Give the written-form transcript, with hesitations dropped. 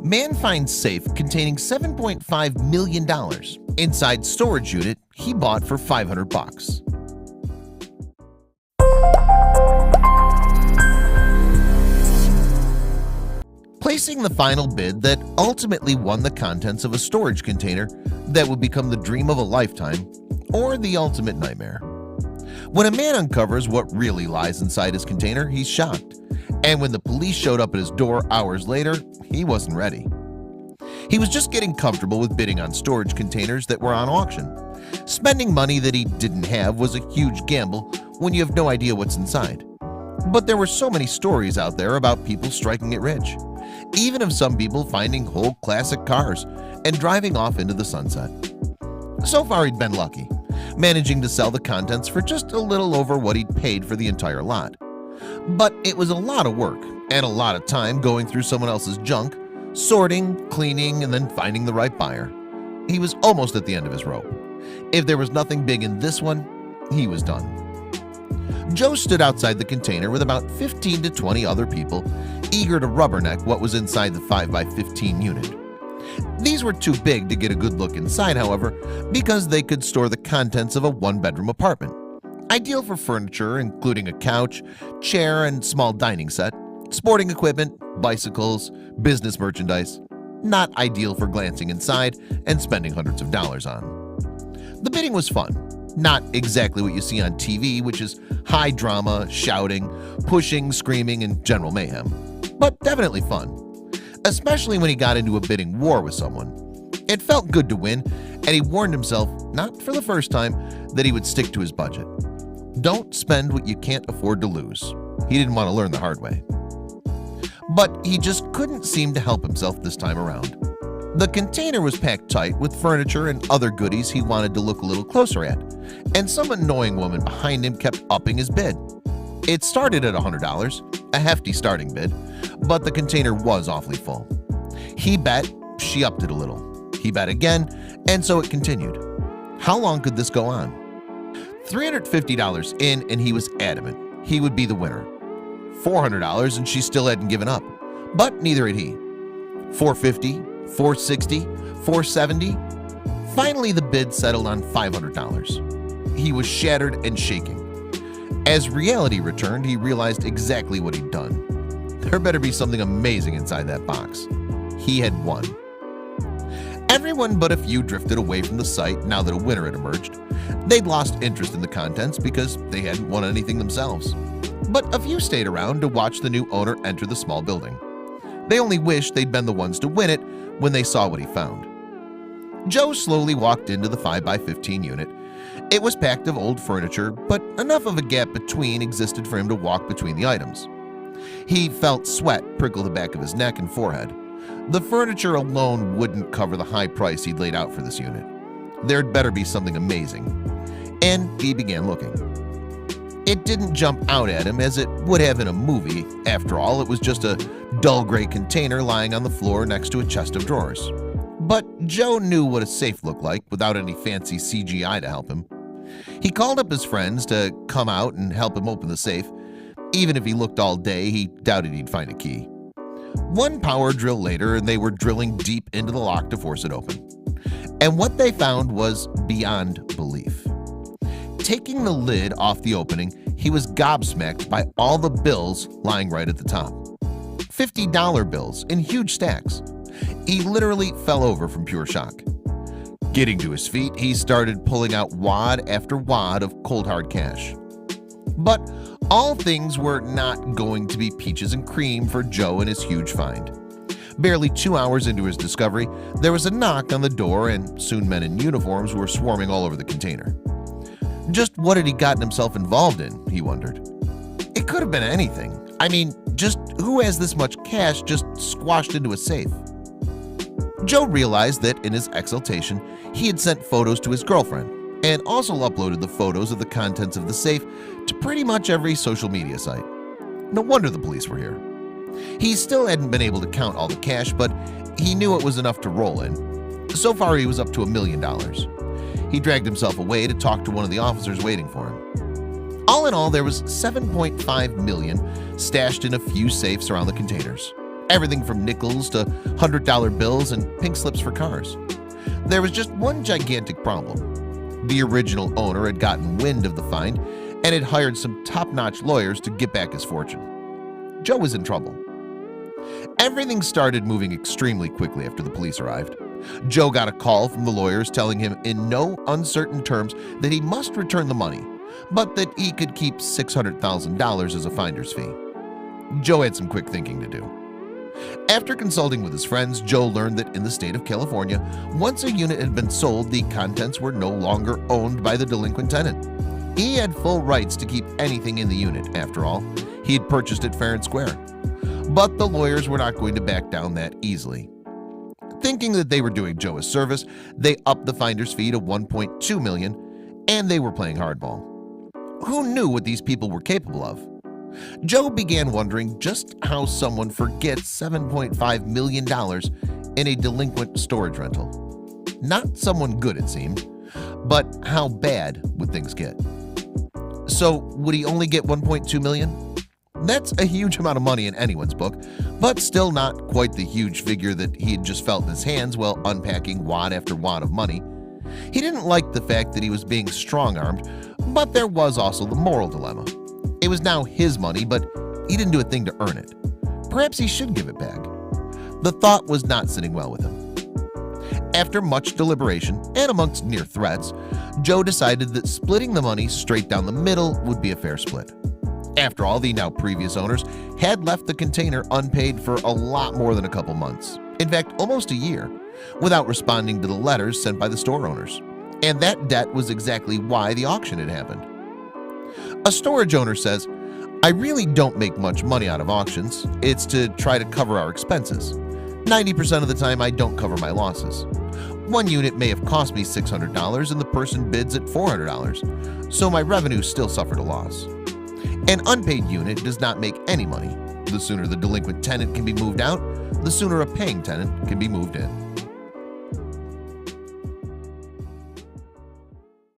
Man finds safe containing $7.5 million inside storage unit he bought for 500 bucks. Placing the final bid that ultimately won the contents of a storage container that would become the dream of a lifetime or the ultimate nightmare. When a man uncovers what really lies inside his container, he's shocked. And when the police showed up at his door hours later, he wasn't ready. He was just getting comfortable with bidding on storage containers that were on auction. Spending money that he didn't have was a huge gamble when you have no idea what's inside. But there were so many stories out there about people striking it rich, even of some people finding whole classic cars and driving off into the sunset. So far he'd been lucky, managing to sell the contents for just a little over what he'd paid for the entire lot. But it was a lot of work and a lot of time going through someone else's junk, sorting, cleaning, and then finding the right buyer. He was almost at the end of his rope. If there was nothing big in this one, he was done. Joe stood outside the container with about 15 to 20 other people, eager to rubberneck what was inside the 5x15 unit. These were too big to get a good look inside, however, because they could store the contents of a one-bedroom apartment. Ideal for furniture, including a couch, chair, and small dining set, sporting equipment, bicycles, business merchandise. Not ideal for glancing inside and spending hundreds of dollars on. The bidding was fun. Not exactly what you see on TV, which is high drama, shouting, pushing, screaming, and general mayhem. But definitely fun, especially when he got into a bidding war with someone. It felt good to win, and he warned himself, not for the first time, that he would stick to his budget. Don't spend what you can't afford to lose. He didn't want to learn the hard way. But he just couldn't seem to help himself this time around. The container was packed tight with furniture and other goodies he wanted to look a little closer at, and some annoying woman behind him kept upping his bid. It started at $100, a hefty starting bid, but the container was awfully full. He bet, she upped it a little. He bet again, and so it continued. How long could this go on? $350 in, and he was adamant he would be the winner. $400, and she still hadn't given up, but neither had he. $450, $460, $470. Finally, the bid settled on $500. He was shattered and shaking. As reality returned, he realized exactly what he'd done. There better be something amazing inside that box. He had won. Everyone but a few drifted away from the site now that a winner had emerged. They'd lost interest in the contents because they hadn't won anything themselves. But a few stayed around to watch the new owner enter the small building. They only wished they'd been the ones to win it when they saw what he found. Joe slowly walked into the 5x15 unit. It was packed of old furniture, but enough of a gap between existed for him to walk between the items. He felt sweat prickle the back of his neck and forehead. The furniture alone wouldn't cover the high price he'd laid out for this unit. There'd better be something amazing. And he began looking. It didn't jump out at him as it would have in a movie. After all, it was just a dull gray container lying on the floor next to a chest of drawers. But Joe knew what a safe looked like without any fancy CGI to help him. He called up his friends to come out and help him open the safe. Even if he looked all day, he doubted he'd find a key. One power drill later, and they were drilling deep into the lock to force it open. And what they found was beyond belief. Taking the lid off the opening, he was gobsmacked by all the bills lying right at the top. $50 bills in huge stacks. He literally fell over from pure shock. Getting to his feet, he started pulling out wad after wad of cold hard cash. But all things were not going to be peaches and cream for Joe and his huge find. Barely 2 hours into his discovery, there was a knock on the door, and soon men in uniforms were swarming all over the container. Just what had he gotten himself involved in, he wondered. It could have been anything. I mean, just who has this much cash just squashed into a safe? Joe realized that in his exultation, he had sent photos to his girlfriend and also uploaded the photos of the contents of the safe to pretty much every social media site. No wonder the police were here. He still hadn't been able to count all the cash, but he knew it was enough to roll in. So far, he was up to $1 million. He dragged himself away to talk to one of the officers waiting for him. All in all, there was $7.5 million stashed in a few safes around the containers. everything from nickels to $100 bills and pink slips for cars. There was just one gigantic problem. The original owner had gotten wind of the find and had hired some top-notch lawyers to get back his fortune. Joe was in trouble. Everything started moving extremely quickly after the police arrived. Joe got a call from the lawyers telling him in no uncertain terms that he must return the money, but that he could keep $600,000 as a finder's fee. Joe had some quick thinking to do. After consulting with his friends, Joe learned that in the state of California, once a unit had been sold, the contents were no longer owned by the delinquent tenant. He had full rights to keep anything in the unit. After all, he had purchased it fair and square. But the lawyers were not going to back down that easily. Thinking that they were doing Joe a service, they upped the finder's fee to $1.2 million, and they were playing hardball. Who knew what these people were capable of? Joe began wondering just how someone forgets $7.5 million in a delinquent storage rental. Not someone good, it seemed, but how bad would things get? So would he only get $1.2 million? That's a huge amount of money in anyone's book, but still not quite the huge figure that he had just felt in his hands while unpacking wad after wad of money. He didn't like the fact that he was being strong-armed, but there was also the moral dilemma. It was now his money, but he didn't do a thing to earn it. Perhaps he should give it back. The thought was not sitting well with him. After much deliberation and amongst near threats, Joe decided that splitting the money straight down the middle would be a fair split. After all, the now previous owners had left the container unpaid for a lot more than a couple months. In fact, almost a year, without responding to the letters sent by the store owners. And that debt was exactly why the auction had happened. A storage owner says, "I really don't make much money out of auctions. It's to try to cover our expenses. 90% of the time I don't cover my losses. One unit may have cost me $600 and the person bids at $400, so my revenue still suffered a loss. An unpaid unit does not make any money. The sooner the delinquent tenant can be moved out, the sooner a paying tenant can be moved in."